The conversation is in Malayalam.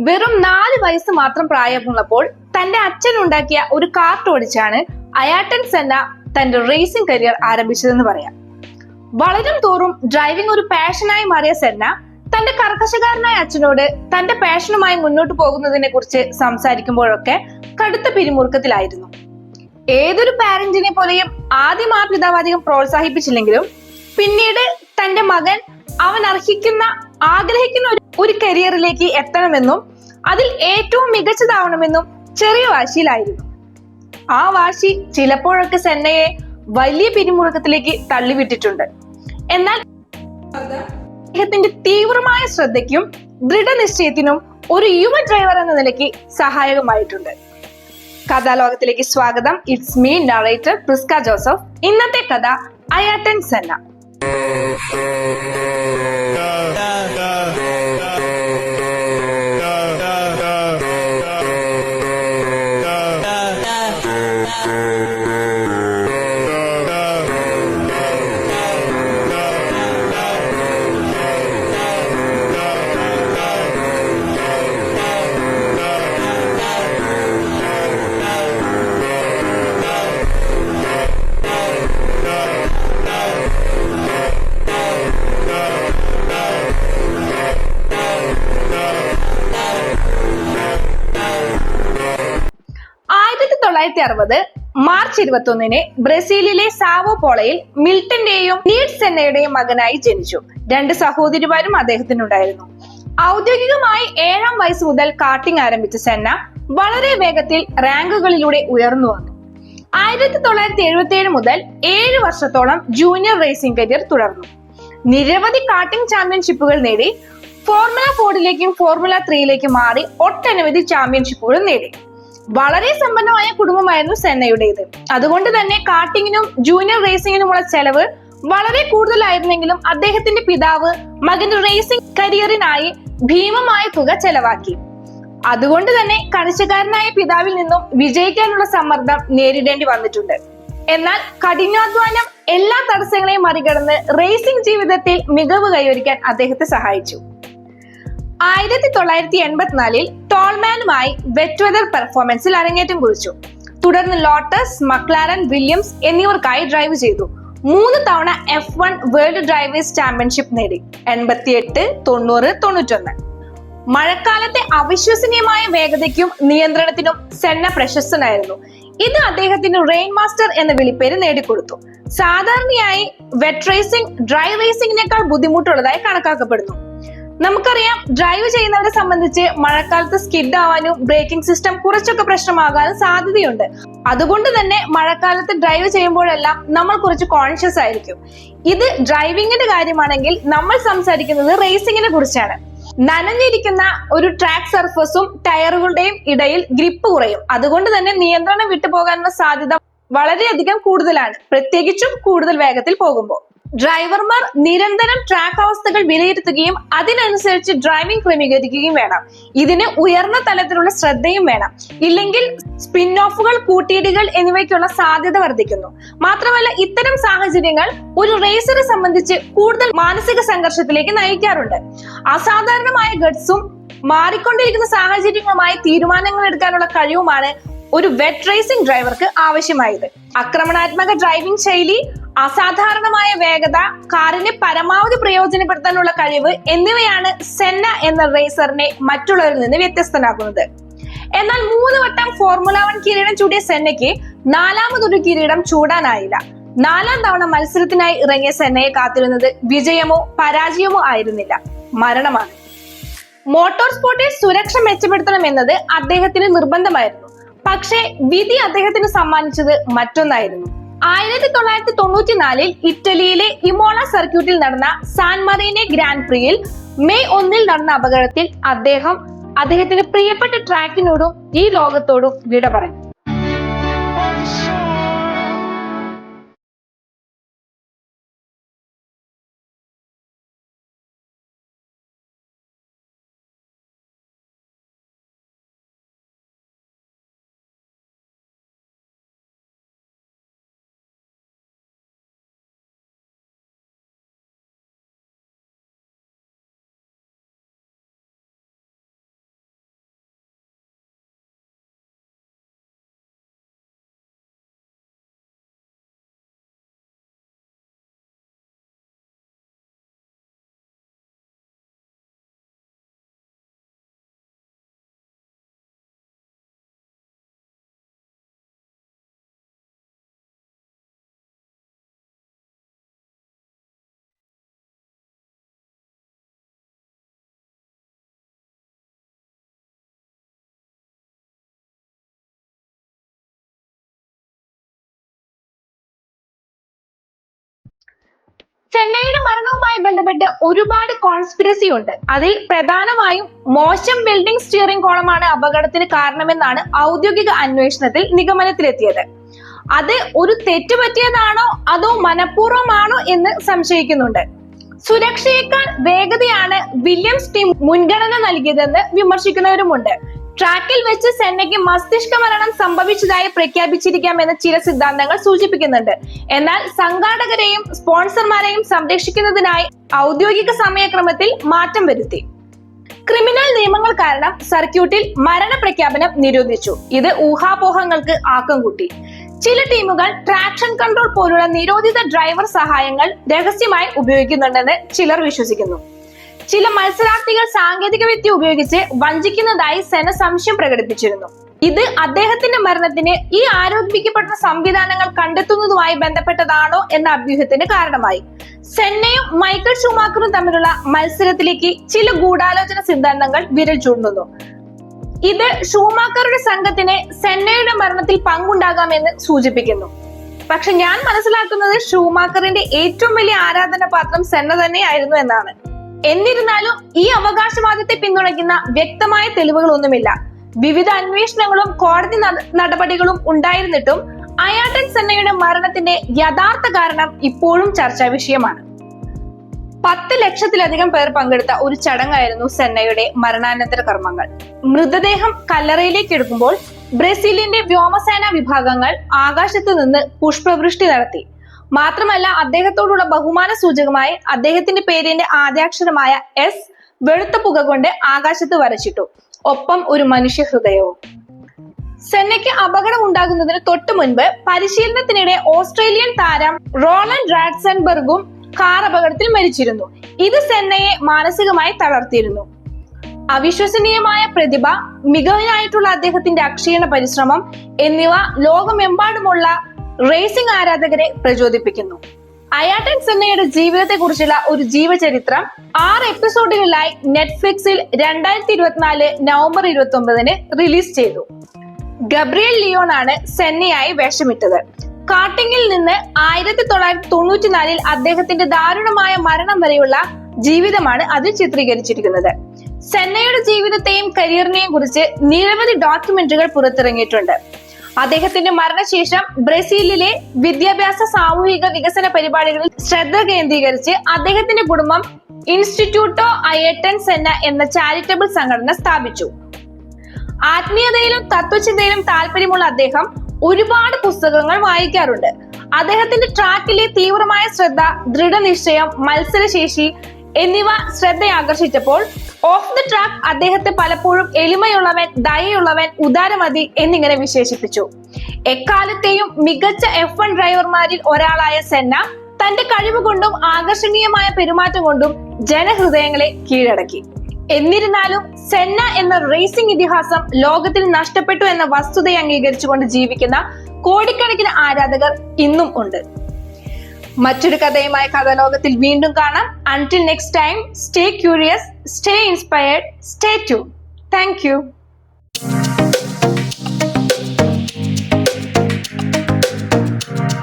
വെറും 4 വയസ്സ് മാത്രം പ്രായമുള്ളപ്പോൾ തന്റെ അച്ഛൻ ഉണ്ടാക്കിയ ഒരു കാർട്ട് ഓടിച്ചാണ് അയാർട്ടൺ സെന്ന തന്റെ റേസിംഗ് കരിയർ ആരംഭിച്ചതെന്ന് പറയാം. വളരും തോറും ഡ്രൈവിംഗ് ഒരു പാഷനായി മാറിയ സെന്ന തന്റെ കർക്കശക്കാരനായ അച്ഛനോട് തന്റെ പാഷനുമായി മുന്നോട്ട് പോകുന്നതിനെ കുറിച്ച് സംസാരിക്കുമ്പോഴൊക്കെ കടുത്ത പിരിമുറുക്കത്തിലായിരുന്നു. ഏതൊരു പാരന്റിനെ പോലെയും ആദ്യം ആ പിതാവ് അധികം പ്രോത്സാഹിപ്പിച്ചില്ലെങ്കിലും പിന്നീട് തന്റെ മകൻ അവൻ ആഗ്രഹിക്കുന്ന ഒരു കരിയറിലേക്ക് എത്തണമെന്നും അതിൽ ഏറ്റവും മികച്ചതാവണമെന്നും ചെറിയ വാശിയിലായിരുന്നു. ആ വാശി ചിലപ്പോഴൊക്കെ സെന്നയെ വലിയ പിരിമുറുക്കത്തിലേക്ക് തള്ളിവിട്ടിട്ടുണ്ട്. എന്നാൽ അദ്ദേഹത്തിന്റെ തീവ്രമായ ശ്രദ്ധയ്ക്കും ദൃഢനിശ്ചയത്തിനും ഒരു യുവ ഡ്രൈവർ എന്ന നിലയ്ക്ക് സഹായകമായിട്ടുണ്ട്. കഥാലോകത്തിലേക്ക് സ്വാഗതം. It's me, narrator Priska Joseph. ഇന്നത്തെ കഥ അയാർട്ടൺ സെന്ന. മാർച്ച് 21 ബ്രസീലിലെ സാവോ പോളയിൽ മിൽട്ടന്റെയും നീഡ് സെന്നയുടെയും മകനായി ജനിച്ചു. 2 സഹോദരിമാരും അദ്ദേഹത്തിനുണ്ടായിരുന്നു. ഔദ്യോഗികമായി 7-ാം വയസ്സ് മുതൽ കാർട്ടിംഗ് ആരംഭിച്ച സെന്ന വളരെ വേഗത്തിൽ റാങ്കുകളിലൂടെ ഉയർന്നു വന്നു. 1977 മുതൽ 7 വർഷത്തോളം ജൂനിയർ റേസിംഗ് കരിയർ തുടർന്നു. നിരവധി കാർട്ടിംഗ് ചാമ്പ്യൻഷിപ്പുകൾ നേടി. ഫോർമുല 4ലേക്കും ഫോർമുല 3ലേക്കും മാറി ഒട്ടനവധി ചാമ്പ്യൻഷിപ്പുകൾ നേടി. വളരെ സമ്പന്നമായ കുടുംബമായിരുന്നു സെന്നയുടേത്. അതുകൊണ്ട് തന്നെ കാർട്ടിങ്ങിനും ജൂനിയർ റേസിംഗിനുമുള്ള ചെലവ് വളരെ കൂടുതലായിരുന്നെങ്കിലും അദ്ദേഹത്തിന്റെ പിതാവ് മകന്റെ റേസിംഗ് കരിയറിനായി ഭീമമായ തുക ചെലവാക്കി. അതുകൊണ്ട് തന്നെ കണിശക്കാരനായ പിതാവിൽ നിന്നും വിജയിക്കാനുള്ള സമ്മർദ്ദം നേരിടേണ്ടി വന്നിട്ടുണ്ട്. എന്നാൽ കഠിനാധ്വാനം എല്ലാ തടസ്സങ്ങളെയും മറികടന്ന് റേസിംഗ് ജീവിതത്തിൽ മികവ് കൈവരിക്കാൻ അദ്ദേഹത്തെ സഹായിച്ചു. 1984 ടോൾമാനുമായി വെറ്റ് വെതർ പെർഫോമൻസിൽ അരങ്ങേറ്റം കുറിച്ചു. തുടർന്ന് ലോട്ടസ്, മക്ലാരൻ, വില്യംസ് എന്നിവർക്കായി ഡ്രൈവ് ചെയ്തു. 3 തവണ F1 വേൾഡ് ഡ്രൈവേഴ്സ് ചാമ്പ്യൻഷിപ്പ് നേടി. 88, 90, 91. മഴക്കാലത്തെ അവിശ്വസനീയമായ വേഗതയ്ക്കും നിയന്ത്രണത്തിനും സെന്ന പ്രശസ്തനായിരുന്നു. ഇത് അദ്ദേഹത്തിന് റെയിൻ മാസ്റ്റർ എന്ന വിളിപ്പേര് നേടിക്കൊടുത്തു. സാധാരണയായി വെറ്റ് റേസിംഗ് ഡ്രൈ റേസിംഗിനേക്കാൾ ബുദ്ധിമുട്ടുള്ളതായി കണക്കാക്കപ്പെടുന്നു. നമുക്കറിയാം, ഡ്രൈവ് ചെയ്യുന്നവരെ സംബന്ധിച്ച് മഴക്കാലത്ത് സ്കിഡ് ആവാനും ബ്രേക്കിംഗ് സിസ്റ്റം കുറച്ചൊക്കെ പ്രശ്നമാകാനും സാധ്യതയുണ്ട്. അതുകൊണ്ട് തന്നെ മഴക്കാലത്ത് ഡ്രൈവ് ചെയ്യുമ്പോഴെല്ലാം നമ്മൾ കുറച്ച് കോൺഷ്യസ് ആയിരിക്കും. ഇത് ഡ്രൈവിംഗിന്റെ കാര്യമാണെങ്കിൽ നമ്മൾ സംസാരിക്കുന്നത് റേസിംഗിനെ കുറിച്ചാണ്. നനഞ്ഞിരിക്കുന്ന ഒരു ട്രാക്ക് സർഫസും ടയറുകളുടെയും ഇടയിൽ ഗ്രിപ്പ് കുറയും. അതുകൊണ്ട് തന്നെ നിയന്ത്രണം വിട്ടുപോകാനുള്ള സാധ്യത വളരെയധികം കൂടുതലാണ്, പ്രത്യേകിച്ചും കൂടുതൽ വേഗത്തിൽ പോകുമ്പോൾ. ഡ്രൈവർമാർ നിരന്തരം ട്രാക്ക് അവസ്ഥകൾ വിലയിരുത്തുകയും അതിനനുസരിച്ച് ഡ്രൈവിംഗ് ക്രമീകരിക്കുകയും വേണം. ഇതിന് ഉയർന്ന തലത്തിലുള്ള ശ്രദ്ധയും വേണം. ഇല്ലെങ്കിൽ സ്പിൻ ഓഫുകൾ, കൂട്ടിയിടികൾ എന്നിവയ്ക്കുള്ള സാധ്യത വർദ്ധിക്കുന്നു. മാത്രമല്ല, ഇത്തരം സാഹചര്യങ്ങൾ ഒരു റേസറെ സംബന്ധിച്ച് കൂടുതൽ മാനസിക സംഘർഷത്തിലേക്ക് നയിക്കാറുണ്ട്. അസാധാരണമായ ഗട്ട്സും മാറിക്കൊണ്ടിരിക്കുന്ന സാഹചര്യങ്ങളുമായി തീരുമാനങ്ങൾ എടുക്കാനുള്ള കഴിവുമാണ് ഒരു വെറ്റ് റേസിംഗ് ഡ്രൈവർക്ക് ആവശ്യമായത്. ആക്രമണാത്മക ഡ്രൈവിംഗ് ശൈലി, അസാധാരണമായ വേഗത, കാറിനെ പരമാവധി പ്രയോജനപ്പെടുത്താനുള്ള കഴിവ് എന്നിവയാണ് സെന്ന എന്ന റേസറിനെ മറ്റുള്ളവരിൽ നിന്ന് വ്യത്യസ്തനാക്കുന്നത്. എന്നാൽ 3 വട്ടം ഫോർമുല 1 കിരീടം ചൂടിയ സെന്നയ്ക്ക് 4ാമതൊരു കിരീടം ചൂടാനായില്ല. 4ാം തവണ മത്സരത്തിനായി ഇറങ്ങിയ സെന്നയെ കാത്തിരുന്നത് വിജയമോ പരാജയമോ ആയിരുന്നില്ല, മരണമാണ്. മോട്ടോർ സ്പോർട്ടിൽ സുരക്ഷ മെച്ചപ്പെടുത്തണം എന്നത് അദ്ദേഹത്തിന് നിർബന്ധമായിരുന്നു. പക്ഷേ വിധി അദ്ദേഹത്തിന് സമ്മാനിച്ചത് മറ്റൊന്നായിരുന്നു. 1994 ഇറ്റലിയിലെ ഇമോള സർക്യൂട്ടിൽ നടന്ന സാൻ മറീനെ ഗ്രാൻഡ് പ്രിയിൽ മെയ് 1 നടന്ന അപകടത്തിൽ അദ്ദേഹത്തിന്റെ പ്രിയപ്പെട്ട ട്രാക്കിനോടും ഈ ലോകത്തോടും വിട പറഞ്ഞു. സെന്നയുടെ മരണവുമായി ബന്ധപ്പെട്ട് ഒരുപാട് കോൺസ്പിറസി ഉണ്ട്. അതിൽ പ്രധാനമായും മോശം വെൽഡിംഗ് സ്റ്റിയറിംഗ് കോളമാണ് അപകടത്തിന് കാരണമെന്നാണ് ഔദ്യോഗിക അന്വേഷണത്തിൽ നിഗമനത്തിലെത്തിയത്. അത് ഒരു തെറ്റ് പറ്റിയതാണോ അതോ മനഃപൂർവ്വമാണോ എന്ന് സംശയിക്കുന്നുണ്ട്. സുരക്ഷയേക്കാൾ വേഗതയാണ് വില്യംസ് ടീം മുൻഗണന നൽകിയതെന്ന് വിമർശിക്കുന്നവരുമുണ്ട്. ട്രാക്കിൽ വെച്ച് സെന്നയ്ക്ക് മസ്തിഷ്ക മരണം സംഭവിച്ചതായി പ്രഖ്യാപിച്ചിരിക്കാമെന്ന് ചില സിദ്ധാന്തങ്ങൾ സൂചിപ്പിക്കുന്നുണ്ട്. എന്നാൽ സംഘാടകരെയും സ്പോൺസർമാരെയും സംരക്ഷിക്കുന്നതിനായി ഔദ്യോഗിക സമയക്രമത്തിൽ മാറ്റം വരുത്തി. ക്രിമിനൽ നിയമങ്ങൾ കാരണം സർക്യൂട്ടിൽ മരണപ്രഖ്യാപനം നിരോധിച്ചു. ഇത് ഊഹാപോഹങ്ങൾക്ക് ആക്കം കൂട്ടി. ചില ടീമുകൾ ട്രാക്ഷൻ കൺട്രോൾ പോലുള്ള നിരോധിത ഡ്രൈവർ സഹായങ്ങൾ രഹസ്യമായി ഉപയോഗിക്കുന്നുണ്ടെന്ന് ചിലർ വിശ്വസിക്കുന്നു. ചില മത്സരാർത്ഥികൾ സാങ്കേതിക വിദ്യ ഉപയോഗിച്ച് വഞ്ചിക്കുന്നതായി സെന സംശയം പ്രകടിപ്പിച്ചിരുന്നു. ഇത് അദ്ദേഹത്തിന്റെ മരണത്തിന് ഈ ആരോപിക്കപ്പെട്ട സംവിധാനങ്ങൾ കണ്ടെത്തുന്നതുമായി ബന്ധപ്പെട്ടതാണോ എന്ന അഭ്യൂഹത്തിന് കാരണമായി. സെന്നയും മൈക്കൽ ഷൂമാക്കറും തമ്മിലുള്ള മത്സരത്തിലേക്ക് ചില ഗൂഢാലോചന സിദ്ധാന്തങ്ങൾ വിരൽ ചൂണ്ടുന്നു. ഇത് ഷൂമാക്കറുടെ സംഘത്തിന് സെന്നയുടെ മരണത്തിൽ പങ്കുണ്ടാകാമെന്ന് സൂചിപ്പിക്കുന്നു. പക്ഷെ ഞാൻ മനസ്സിലാക്കുന്നത് ഷൂമാക്കറിന്റെ ഏറ്റവും വലിയ ആരാധന പാത്രം സെന്ന തന്നെയായിരുന്നു എന്നാണ്. എന്നിരുന്നാലും ഈ അവകാശവാദത്തെ പിന്തുണയ്ക്കുന്ന വ്യക്തമായ തെളിവുകളൊന്നുമില്ല. വിവിധ അന്വേഷണങ്ങളും കോടതി നടപടികളും ഉണ്ടായിരുന്നിട്ടും അയാർട്ടൺ സെന്നയുടെ മരണത്തിന്റെ യഥാർത്ഥ കാരണം ഇപ്പോഴും ചർച്ചാ വിഷയമാണ്. 10 ലക്ഷത്തിലധികം പേർ പങ്കെടുത്ത ഒരു ചടങ്ങായിരുന്നു സെന്നയുടെ മരണാനന്തര കർമ്മങ്ങൾ. മൃതദേഹം കല്ലറയിലേക്ക് എടുക്കുമ്പോൾ ബ്രസീലിന്റെ വ്യോമസേനാ വിഭാഗങ്ങൾ ആകാശത്ത് നിന്ന് പുഷ്പവൃഷ്ടി നടത്തി. മാത്രമല്ല, അദ്ദേഹത്തോടുള്ള ബഹുമാന സൂചകമായി അദ്ദേഹത്തിന്റെ പേരിന്റെ ആദ്യാക്ഷരമായ എസ് വെളുത്ത പുക കൊണ്ട് ആകാശത്ത് വരച്ചിട്ടു. ഒപ്പം ഒരു മനുഷ്യ ഹൃദയവും. സെന്നയ്ക്ക് അപകടം ഉണ്ടാകുന്നതിന് തൊട്ടു മുൻപ് പരിശീലനത്തിനിടെ ഓസ്ട്രേലിയൻ താരം റോളണ്ട് റാറ്റ്സൻബർഗും കാർ അപകടത്തിൽ മരിച്ചിരുന്നു. ഇത് സെന്നയെ മാനസികമായി തളർത്തിയിരുന്നു. അവിശ്വസനീയമായ പ്രതിഭ, മികവിനായിട്ടുള്ള അദ്ദേഹത്തിന്റെ അക്ഷീണ പരിശ്രമം എന്നിവ ലോകമെമ്പാടുമുള്ള റേസിംഗ് ആരാധകരെ പ്രചോദിപ്പിക്കുന്നു. അയാർട്ടൺ സെന്നയുടെ ജീവിതത്തെ കുറിച്ചുള്ള ഒരു ജീവചരിത്രം 6 എപ്പിസോഡുകളിലായി നെറ്റ്ഫ്ലിക്സിൽ 2024 നവംബർ 29 റിലീസ് ചെയ്തു. ഗബ്രിയൽ ലിയോൺ ആണ് സെന്നയായി വേഷമിട്ടത്. കാർട്ടിങ്ങിൽ നിന്ന് 1994 അദ്ദേഹത്തിന്റെ ദാരുണമായ മരണം വരെയുള്ള ജീവിതമാണ് അതിൽ ചിത്രീകരിച്ചിരിക്കുന്നത്. സെന്നയുടെ ജീവിതത്തെയും കരിയറിനെയും കുറിച്ച് നിരവധി ഡോക്യുമെന്ററികൾ പുറത്തിറങ്ങിയിട്ടുണ്ട്. അദ്ദേഹത്തിന്റെ മരണശേഷം ബ്രസീലിലെ വിദ്യാഭ്യാസ സാമൂഹിക വികസന പരിപാടികളിൽ ശ്രദ്ധ കേന്ദ്രീകരിച്ച് അദ്ദേഹത്തിന്റെ കുടുംബം ഇൻസ്റ്റിറ്റ്യൂട്ടോ അയർട്ടൺ സെന്ന എന്ന ചാരിറ്റബിൾ സംഘടന സ്ഥാപിച്ചു. ആത്മീയതയിലും തത്വചിന്തയിലും താല്പര്യമുള്ള അദ്ദേഹം ഒരുപാട് പുസ്തകങ്ങൾ വായിക്കാറുണ്ട്. അദ്ദേഹത്തിന്റെ ട്രാക്കിലെ തീവ്രമായ ശ്രദ്ധ, ദൃഢനിശ്ചയം, മത്സരശേഷി എന്നിവ ശ്രദ്ധയാകർഷിച്ചപ്പോൾ ഓഫ് ദി ട്രാക്ക് അദ്ദേഹത്തെ പലപ്പോഴും എളിമയുള്ളവൻ, ദയയുള്ളവൻ, ഉദാരമതി എന്നിങ്ങനെ വിശേഷിപ്പിച്ചു. എക്കാലത്തെയും മികച്ച F1 ഡ്രൈവർമാരിൽ ഒരാളായ സെന്ന തന്റെ കഴിവ് കൊണ്ടും ആകർഷണീയമായ പെരുമാറ്റം കൊണ്ടും ജനഹൃദയങ്ങളെ കീഴടക്കി. എന്നിരുന്നാലും സെന്ന എന്ന റേസിംഗ് ഇതിഹാസം ലോകത്തിൽ നഷ്ടപ്പെട്ടു എന്ന വസ്തുതയെ അംഗീകരിച്ചുകൊണ്ട് ജീവിക്കുന്ന കോടിക്കണക്കിന് ആരാധകർ ഇന്നും ഉണ്ട്. മറ്റൊരു കഥയുമായി കഥാലോകത്തിൽ വീണ്ടും കാണാം. Until next time, stay curious, stay inspired, stay tuned. Thank you.